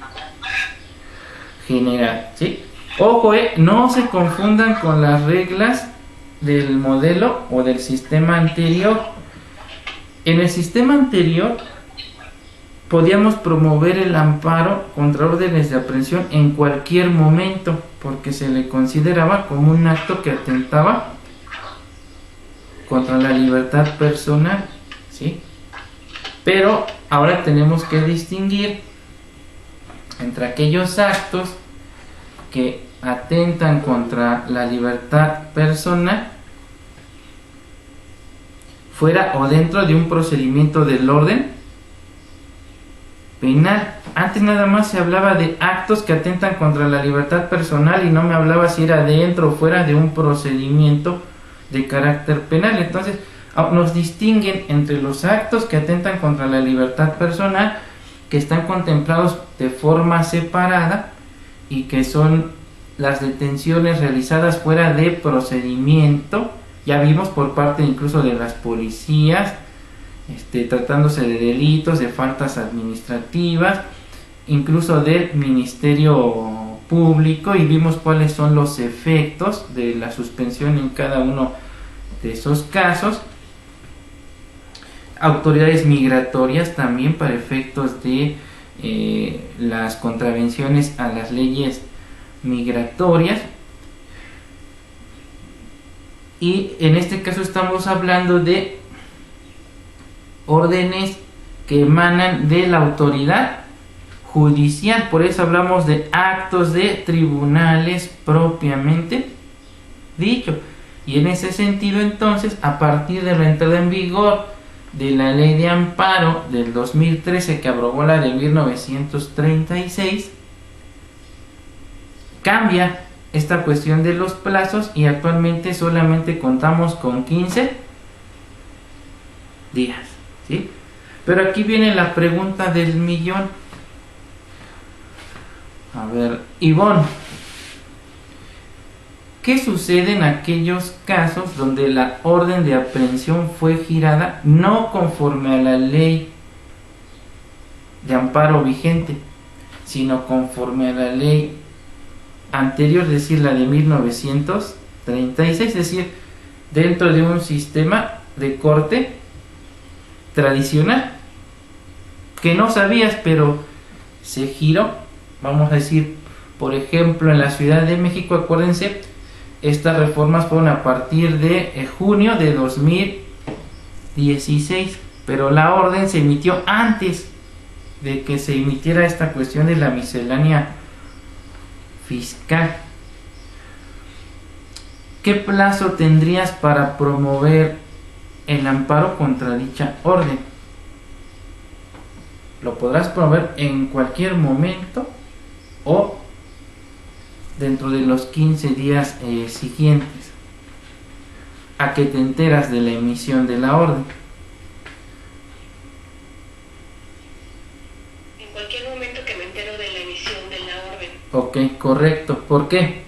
general, ¿sí? Ojo, no se confundan con las reglas del modelo o del sistema anterior. En el sistema anterior podíamos promover el amparo contra órdenes de aprehensión en cualquier momento, porque se le consideraba como un acto que atentaba contra la libertad personal, ¿sí? Pero ahora tenemos que distinguir entre aquellos actos que atentan contra la libertad personal fuera o dentro de un procedimiento del orden penal. Antes nada más se hablaba de actos que atentan contra la libertad personal y no me hablaba si era dentro o fuera de un procedimiento de carácter penal. Entonces nos distinguen entre los actos que atentan contra la libertad personal, que están contemplados de forma separada, y que son las detenciones realizadas fuera de procedimiento, ya vimos, por parte incluso de las policías, tratándose de delitos, de faltas administrativas, incluso del Ministerio Público, y vimos cuáles son los efectos de la suspensión en cada uno de esos casos. Autoridades migratorias también para efectos de las contravenciones a las leyes migratorias, y en este caso estamos hablando de órdenes que emanan de la autoridad judicial, por eso hablamos de actos de tribunales propiamente dicho. Y en ese sentido, entonces, a partir de la entrada en vigor de la Ley de Amparo del 2013, que abrogó la de 1936, cambia esta cuestión de los plazos y actualmente solamente contamos con 15 días, ¿sí? Pero aquí viene la pregunta del millón. A ver, Ivonne, ¿qué sucede en aquellos casos donde la orden de aprehensión fue girada no conforme a la ley de amparo vigente, sino conforme a la ley anterior, es decir, la de 1936, es decir, dentro de un sistema de corte tradicional que no sabías, pero se giró? Vamos a decir, por ejemplo, en la Ciudad de México, acuérdense, estas reformas fueron a partir de junio de 2016, pero la orden se emitió antes de que se emitiera esta cuestión de la miscelánea fiscal. ¿Qué plazo tendrías para promover el amparo contra dicha orden? Lo podrás promover en cualquier momento o dentro de los 15 días siguientes a que te enteras de la emisión de la orden.
En cualquier momento que me entero de la emisión de la orden.
Ok, correcto. ¿Por qué?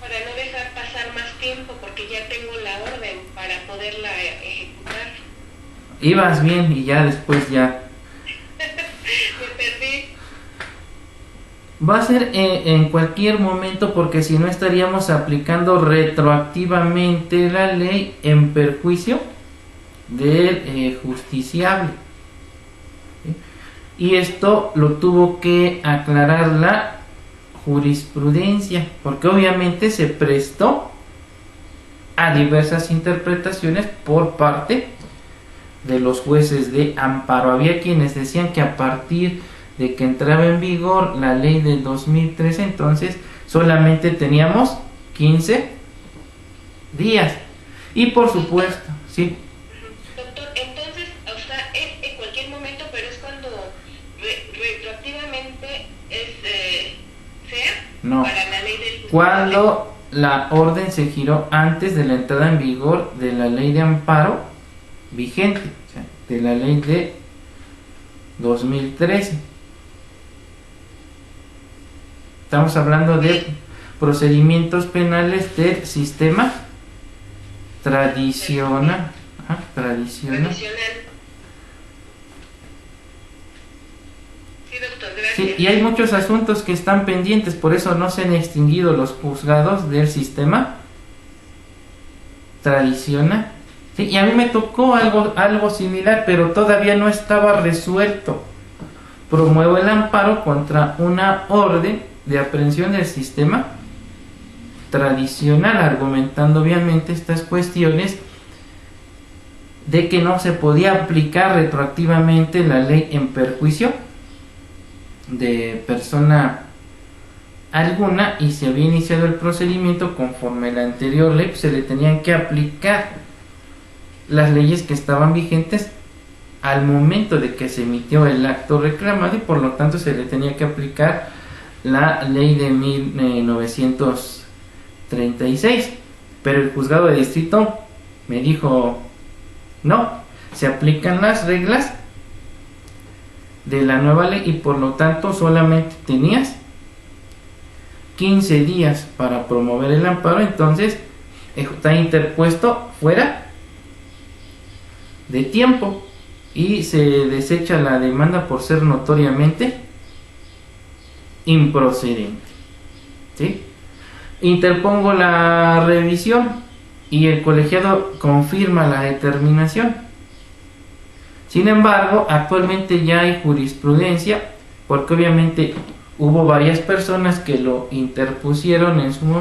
Para no dejar pasar más tiempo, porque ya tengo la orden para poderla ejecutar.
Ibas bien y ya después ya.
Me perdí.
Va a ser en cualquier momento, porque si no estaríamos aplicando retroactivamente la ley en perjuicio del justiciable. ¿Sí? Y esto lo tuvo que aclarar la jurisprudencia, porque obviamente se prestó a diversas interpretaciones por parte de los jueces de amparo. Había quienes decían que a partir de que entraba en vigor la ley del 2013, entonces solamente teníamos 15 días. Y por supuesto, sí.
Doctor, entonces, o sea, es en cualquier momento, pero es cuando retroactivamente sea
No.
para la ley del...
Cuando la orden se giró antes de la entrada en vigor de la ley de amparo vigente, o sea, de la ley de 2013. Estamos hablando de procedimientos penales del sistema tradicional. Tradicional.
Sí, doctor, gracias.
Sí, y hay muchos asuntos que están pendientes, por eso no se han extinguido los juzgados del sistema tradicional. Sí, y a mí me tocó algo similar, pero todavía no estaba resuelto. Promuevo el amparo contra una orden de aprehensión del sistema tradicional, argumentando obviamente estas cuestiones de que no se podía aplicar retroactivamente la ley en perjuicio de persona alguna, y se había iniciado el procedimiento conforme la anterior ley, pues se le tenían que aplicar las leyes que estaban vigentes al momento de que se emitió el acto reclamado, y por lo tanto se le tenía que aplicar la ley de 1936. Pero el juzgado de distrito me dijo: no, se aplican las reglas de la nueva ley, y por lo tanto solamente tenías 15 días para promover el amparo. Entonces está interpuesto fuera de tiempo y se desecha la demanda por ser notoriamente improcedente. ¿Sí? Interpongo la revisión y el colegiado confirma la determinación. Sin embargo, actualmente ya hay jurisprudencia, porque obviamente hubo varias personas que lo interpusieron en su momento.